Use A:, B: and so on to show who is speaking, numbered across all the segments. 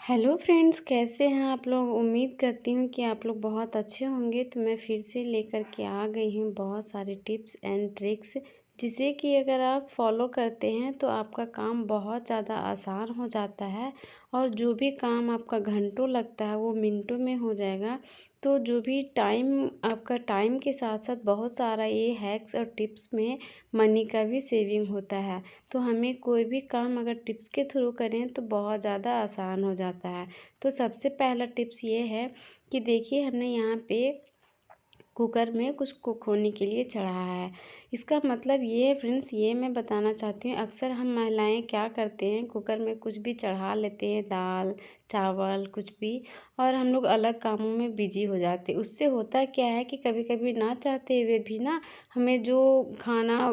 A: Hello friends, कैसे हैं आप लोग। उम्मीद करती हूँ कि आप लोग बहुत अच्छे होंगे। तो मैं फिर से लेकर के आ गई हूँ बहुत सारे टिप्स एंड ट्रिक्स, जिसे कि अगर आप फॉलो करते हैं तो आपका काम बहुत ज़्यादा आसान हो जाता है और जो भी काम आपका घंटों लगता है वो मिनटों में हो जाएगा। तो जो भी टाइम आपका टाइम के साथ साथ बहुत सारा ये हैक्स और टिप्स में मनी का भी सेविंग होता है। तो हमें कोई भी काम अगर टिप्स के थ्रू करें तो बहुत ज़्यादा आसान हो जाता है। तो सबसे पहला टिप्स ये है कि देखिए, हमने यहाँ पे कुकर में कुछ कुक होने के लिए चढ़ाया है। इसका मतलब ये है फ्रेंड्स, ये मैं बताना चाहती हूँ, अक्सर हम महिलाएं क्या करते हैं, कुकर में कुछ भी चढ़ा लेते हैं, दाल चावल कुछ भी, और हम लोग अलग कामों में बिजी हो जाते हैं। उससे होता क्या है कि कभी कभी ना चाहते हुए भी ना, हमें जो खाना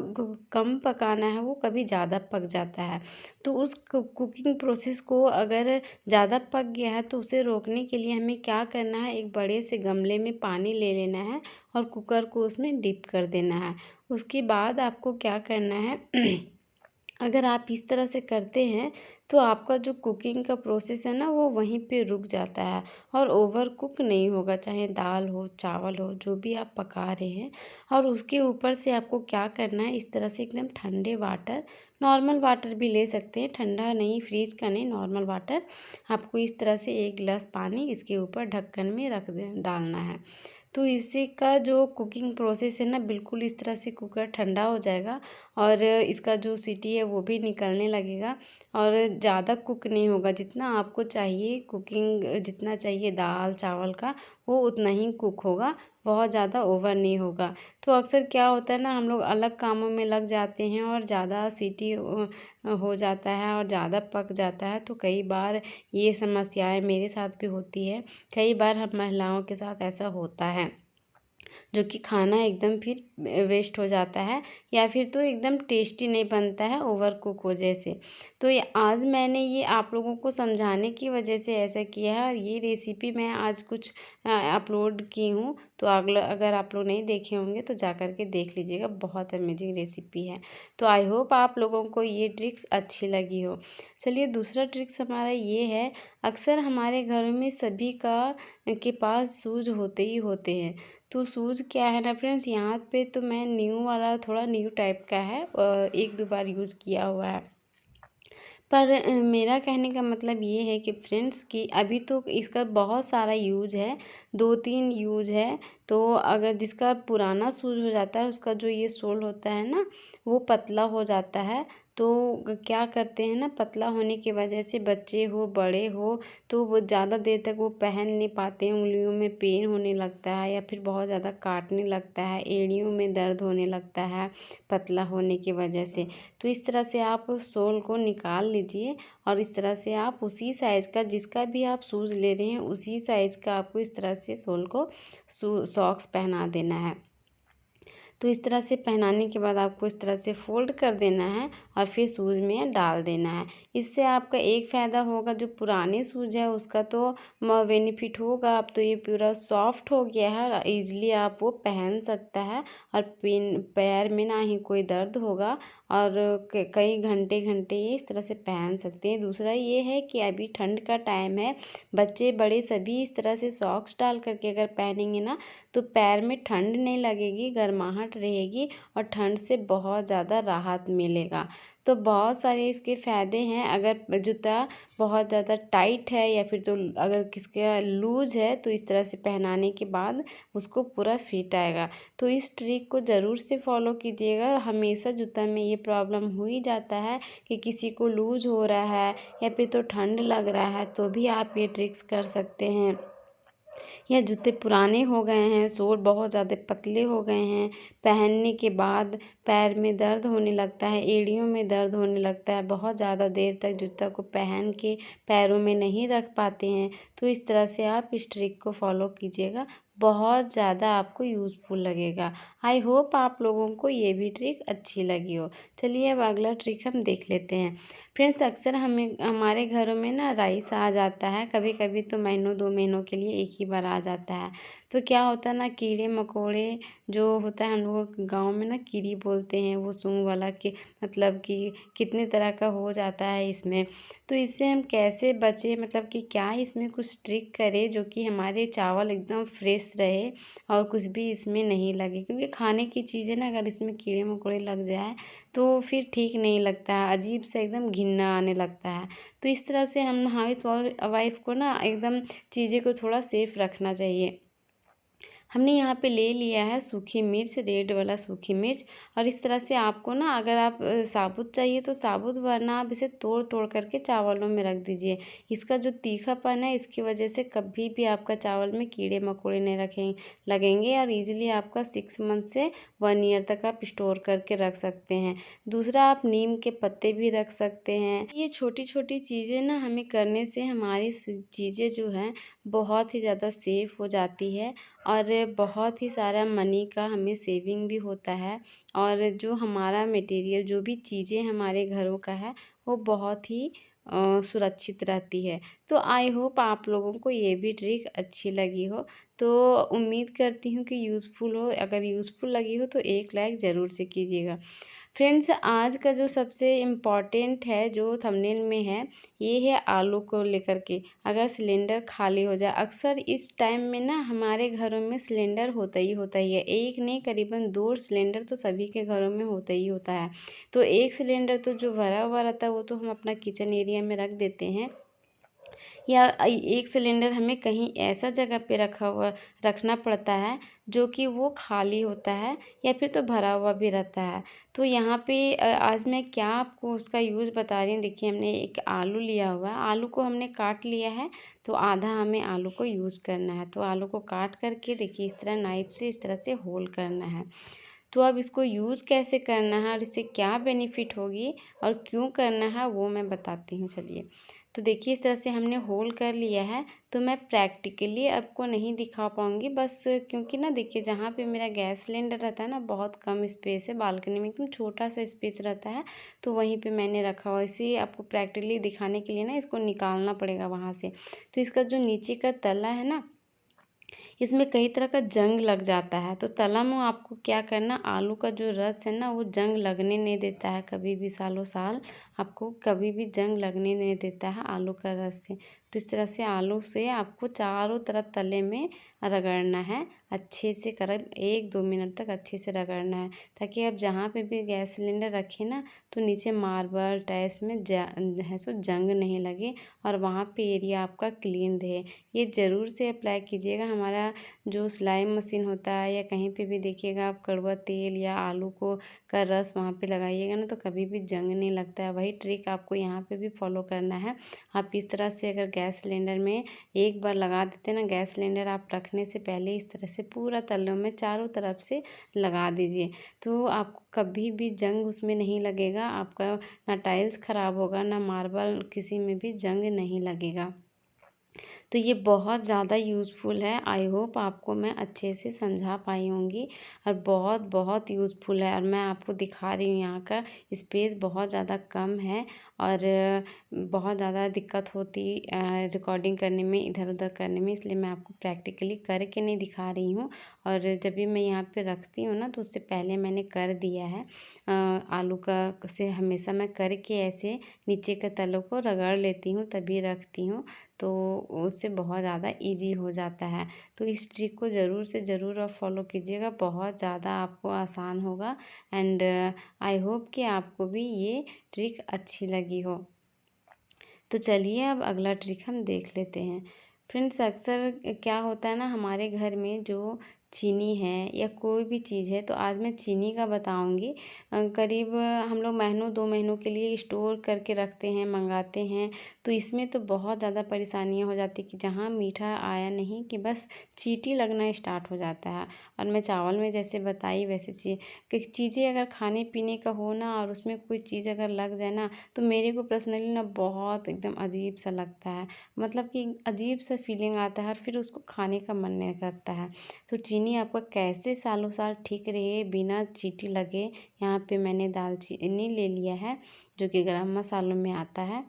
A: कम पकाना है वो कभी ज़्यादा पक जाता है। तो उस कुकिंग प्रोसेस को अगर ज़्यादा पक गया है तो उसे रोकने के लिए हमें क्या करना है, एक बड़े से गमले में पानी ले लेना है और कुकर को उसमें डिप कर देना है। उसके बाद आपको क्या करना है अगर आप इस तरह से करते हैं तो आपका जो कुकिंग का प्रोसेस है ना वो वहीं पे रुक जाता है और ओवर कुक नहीं होगा, चाहे दाल हो चावल हो जो भी आप पका रहे हैं। और उसके ऊपर से आपको क्या करना है, इस तरह से एकदम ठंडे वाटर, नॉर्मल वाटर भी ले सकते हैं, ठंडा नहीं, फ्रीज का नहीं, नॉर्मल वाटर, आपको इस तरह से एक गिलास पानी इसके ऊपर ढक्कन में डालना है। तो इसी का जो कुकिंग प्रोसेस है ना, बिल्कुल इस तरह से कुकर ठंडा हो जाएगा और इसका जो सीटी है वो भी निकलने लगेगा और ज़्यादा कुक नहीं होगा। जितना आपको चाहिए कुकिंग, जितना चाहिए दाल चावल का, वो उतना ही कुक होगा, बहुत ज़्यादा ओवर नहीं होगा। तो अक्सर क्या होता है ना, हम लोग अलग कामों में लग जाते हैं और ज़्यादा सीटी हो जाता है और ज़्यादा पक जाता है। तो कई बार ये समस्याएं मेरे साथ भी होती है, कई बार हम महिलाओं के साथ ऐसा होता है, जो कि खाना एकदम फिर वेस्ट हो जाता है या फिर तो एकदम टेस्टी नहीं बनता है ओवर कुक हो जैसे। तो ये आज मैंने ये आप लोगों को समझाने की वजह से ऐसा किया है और ये रेसिपी मैं आज कुछ अपलोड की हूँ। तो अगला अगर आप लोग नहीं देखे होंगे तो जा कर के देख लीजिएगा, बहुत अमेजिंग रेसिपी है। तो आई होप आप लोगों को ये ट्रिक्स अच्छी लगी हो। चलिए, दूसरा ट्रिक्स हमारा ये है, अक्सर हमारे घरों में सभी का के पास शूज़ होते ही होते हैं। तो शूज़ क्या है ना फ्रेंड्स, यहाँ पे तो मैं न्यू वाला, थोड़ा न्यू टाइप का है, एक दो बार यूज़ किया हुआ है। पर मेरा कहने का मतलब ये है कि फ्रेंड्स कि अभी तो इसका बहुत सारा यूज़ है, 2-3 यूज़ है। तो अगर जिसका पुराना शूज़ हो जाता है, उसका जो ये सोल होता है ना, वो पतला हो जाता है। तो क्या करते हैं ना, पतला होने की वजह से बच्चे हो बड़े हो तो वो ज़्यादा देर तक वो पहन नहीं पाते हैं, उंगलियों में पेन होने लगता है या फिर बहुत ज़्यादा काटने लगता है, एड़ियों में दर्द होने लगता है पतला होने की वजह से। तो इस तरह से आप सोल को निकाल लीजिए और इस तरह से आप उसी साइज़ का, जिसका भी आप शूज़ ले रहे हैं उसी साइज़ का आपको इस तरह से सोल को सॉक्स पहना देना है। तो इस तरह से पहनाने के बाद आपको इस तरह से फ़ोल्ड कर देना है और फिर शूज़ में डाल देना है। इससे आपका एक फ़ायदा होगा, जो पुराने शूज़ है उसका तो बेनिफिट होगा, अब तो ये पूरा सॉफ्ट हो गया है और ईज़िली आप वो पहन सकता है और पैर में ना ही कोई दर्द होगा और कई घंटे घंटे ये इस तरह से पहन सकते हैं। दूसरा ये है कि अभी ठंड का टाइम है, बच्चे बड़े सभी इस तरह से सॉक्स डाल करके अगर पहनेंगे ना तो पैर में ठंड नहीं लगेगी, गर्माहट रहेगी और ठंड से बहुत ज़्यादा राहत मिलेगा। तो बहुत सारे इसके फ़ायदे हैं। अगर जूता बहुत ज़्यादा टाइट है या फिर तो अगर किसका लूज़ है तो इस तरह से पहनाने के बाद उसको पूरा फिट आएगा। तो इस ट्रिक को ज़रूर से फॉलो कीजिएगा। हमेशा जूता में ये प्रॉब्लम हो ही जाता है कि किसी को लूज़ हो रहा है या फिर तो ठंड लग रहा है, तो भी आप ये ट्रिक्स कर सकते हैं। या जूते पुराने हो गए हैं, सोल बहुत ज़्यादा पतले हो गए हैं, पहनने के बाद पैर में दर्द होने लगता है, एड़ियों में दर्द होने लगता है, बहुत ज़्यादा देर तक जूता को पहन के पैरों में नहीं रख पाते हैं, तो इस तरह से आप इस ट्रिक को फॉलो कीजिएगा, बहुत ज़्यादा आपको यूज़फुल लगेगा। आई होप आप लोगों को ये भी ट्रिक अच्छी लगी हो। चलिए, अब अगला ट्रिक हम देख लेते हैं। फ्रेंड्स, अक्सर हमें हमारे घरों में ना राइस आ जाता है, कभी कभी तो महीनों 2 महीनों के लिए एक ही बार आ जाता है। तो क्या होता है ना, कीड़े मकोड़े जो होता है, हम लोग गाँव में ना कीड़ी बोलते हैं, वो सूंघ वाला के मतलब कि कितने तरह का हो जाता है इसमें। तो इससे हम कैसे बचें, मतलब कि क्या इसमें कुछ ट्रिक करें जो कि हमारे चावल एकदम फ्रेश रहे और कुछ भी इसमें नहीं लगे, क्योंकि खाने की चीज़ है ना, अगर इसमें कीड़े मकोड़े लग जाए तो फिर ठीक नहीं लगता है, अजीब सा एकदम घिनना आने लगता है। तो इस तरह से हम हाउस वाइफ को ना एकदम चीज़ें को थोड़ा सेफ रखना चाहिए। हमने यहाँ पे ले लिया है सूखी मिर्च, रेड वाला सूखी मिर्च। और इस तरह से आपको ना, अगर आप साबुत चाहिए तो साबुत, वरना आप इसे तोड़ तोड़ करके चावलों में रख दीजिए। इसका जो तीखापन है, इसकी वजह से कभी भी आपका चावल में कीड़े मकोड़े नहीं रखें लगेंगे, और इजीली आपका 6 मंथ से 1 ईयर तक आप स्टोर करके रख सकते हैं। दूसरा, आप नीम के पत्ते भी रख सकते हैं। ये छोटी छोटी चीज़ें ना हमें करने से हमारी चीज़ें जो हैं बहुत ही ज़्यादा सेफ हो जाती है, और बहुत ही सारा मनी का हमें सेविंग भी होता है, और जो हमारा मटेरियल, जो भी चीज़ें हमारे घरों का है, वो बहुत ही सुरक्षित रहती है। तो आई होप आप लोगों को ये भी ट्रिक अच्छी लगी हो। तो उम्मीद करती हूँ कि यूज़फुल हो। अगर यूज़फुल लगी हो तो एक लाइक ज़रूर से कीजिएगा। फ्रेंड्स, आज का जो सबसे इम्पॉर्टेंट है, जो थंबनेल में है, ये है आलू को लेकर के। अगर सिलेंडर खाली हो जाए, अक्सर इस टाइम में ना हमारे घरों में सिलेंडर होता ही है। एक नहीं, करीबन 2 सिलेंडर तो सभी के घरों में होता है। तो एक सिलेंडर तो जो भरा हुआ रहता है, वो तो हम अपना किचन एरिया में रख देते हैं, या एक सिलेंडर हमें कहीं ऐसा जगह पे रखना पड़ता है जो कि वो खाली होता है, या फिर तो भरा हुआ भी रहता है। तो यहाँ पे आज मैं क्या आपको उसका यूज़ बता रही हूँ। देखिए, हमने एक आलू लिया हुआ है, आलू को हमने काट लिया है, तो आधा हमें आलू को यूज़ करना है। तो आलू को काट करके देखिए, इस तरह नाइफ से इस तरह से होल करना है। तो अब इसको यूज़ कैसे करना है और इससे क्या बेनिफिट होगी और क्यों करना है, वो मैं बताती हूँ, चलिए। तो देखिए, इस तरह से हमने होल कर लिया है। तो मैं प्रैक्टिकली आपको नहीं दिखा पाऊँगी, बस क्योंकि ना देखिए, जहाँ पे मेरा गैस सिलेंडर रहता है ना, बहुत कम स्पेस है, बालकनी में एकदम छोटा सा स्पेस रहता है, तो वहीं पे मैंने रखा हुआ है। इसे आपको प्रैक्टिकली दिखाने के लिए ना, इसको निकालना पड़ेगा वहाँ से। तो इसका जो नीचे का तला है ना, इसमें कई तरह का जंग लग जाता है। तो तला में आपको क्या करना, आलू का जो रस है ना, वो जंग लगने नहीं देता है कभी भी, सालों साल आपको कभी भी जंग लगने नहीं देता है आलू का रस से। तो इस तरह से आलू से आपको चारों तरफ तले में रगड़ना है, अच्छे से करीब 1-2 मिनट तक अच्छे से रगड़ना है, ताकि आप जहाँ पे भी गैस सिलेंडर रखें ना, तो नीचे मार्बल टाइल्स में है सो जंग नहीं लगे, और वहाँ पे एरिया आपका क्लीन रहे। ये ज़रूर से अप्लाई कीजिएगा। हमारा जो सिलाई मशीन होता है, या कहीं पे भी देखिएगा आप कड़वा तेल या आलू को का रस वहाँ पे लगाइएगा ना, तो कभी भी जंग नहीं लगता है। वही ट्रिक आपको यहाँ पे भी फॉलो करना है। आप इस तरह से अगर गैस सिलेंडर में एक बार लगा देते हैं ना, गैस सिलेंडर आप रखने से पहले इस तरह से पूरा तलों में चारों तरफ से लगा दीजिए, तो आपको कभी भी जंग उसमें नहीं लगेगा। आपका ना टाइल्स ख़राब होगा, ना मार्बल, किसी में भी जंग नहीं लगेगा। तो ये बहुत ज़्यादा यूज़फुल है। आई होप आपको मैं अच्छे से समझा पाई होंगी, और बहुत बहुत यूज़फुल है। और मैं आपको दिखा रही हूँ, यहाँ का स्पेस बहुत ज़्यादा कम है, और बहुत ज़्यादा दिक्कत होती रिकॉर्डिंग करने में, इधर उधर करने में, इसलिए मैं आपको प्रैक्टिकली करके नहीं दिखा रही हूँ। और जब भी मैं यहाँ पे रखती हूँ ना, तो उससे पहले मैंने कर दिया है। आलू का से हमेशा मैं करके ऐसे नीचे के तलों को रगड़ लेती हूँ, तभी रखती हूँ, तो उससे बहुत ज़्यादा ईजी हो जाता है। तो इस ट्रिक को ज़रूर से ज़रूर आप फॉलो कीजिएगा, बहुत ज़्यादा आपको आसान होगा। एंड आई होप कि आपको भी ये ट्रिक अच्छी लगी हो। तो चलिए, अब अगला ट्रिक हम देख लेते हैं। फ्रेंड्स, अक्सर क्या होता है ना, हमारे घर में जो चीनी है या कोई भी चीज़ है, तो आज मैं चीनी का बताऊंगी। करीब हम लोग महीनों 2 महीनों के लिए स्टोर करके रखते हैं, मंगाते हैं। तो इसमें तो बहुत ज़्यादा परेशानियां हो जाती कि जहाँ मीठा आया नहीं कि बस चींटी लगना स्टार्ट हो जाता है। और मैं चावल में जैसे बताई वैसे चीज़ें अगर खाने पीने का हो ना, और उसमें कोई चीज़ अगर लग जाए ना, तो मेरे को पर्सनली ना बहुत एकदम अजीब सा लगता है, मतलब कि अजीब सा फीलिंग आता है, और फिर उसको खाने का मन नहीं करता है। तो चीनी आपका कैसे सालों साल ठीक रहे बिना चींटी लगे, यहाँ पे मैंने दालचीनी ले लिया है, जो कि गरम मसालों में आता है।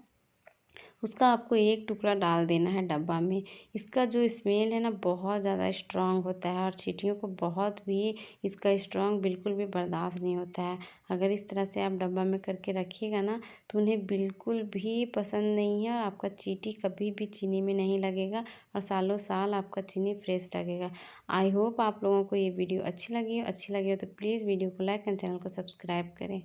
A: उसका आपको एक टुकड़ा डाल देना है डब्बा में। इसका जो स्मेल है ना बहुत ज़्यादा स्ट्रॉन्ग होता है और चींटियों को बहुत भी इसका स्ट्रॉन्ग बिल्कुल भी बर्दाश्त नहीं होता है। अगर इस तरह से आप डब्बा में करके रखिएगा ना तो उन्हें बिल्कुल भी पसंद नहीं है और आपका चींटी कभी भी चीनी में नहीं लगेगा और सालों साल आपका चीनी फ्रेश लगेगा। आई होप आप लोगों को ये वीडियो अच्छी लगी हो तो प्लीज़ वीडियो को लाइक एंड चैनल को सब्सक्राइब करें।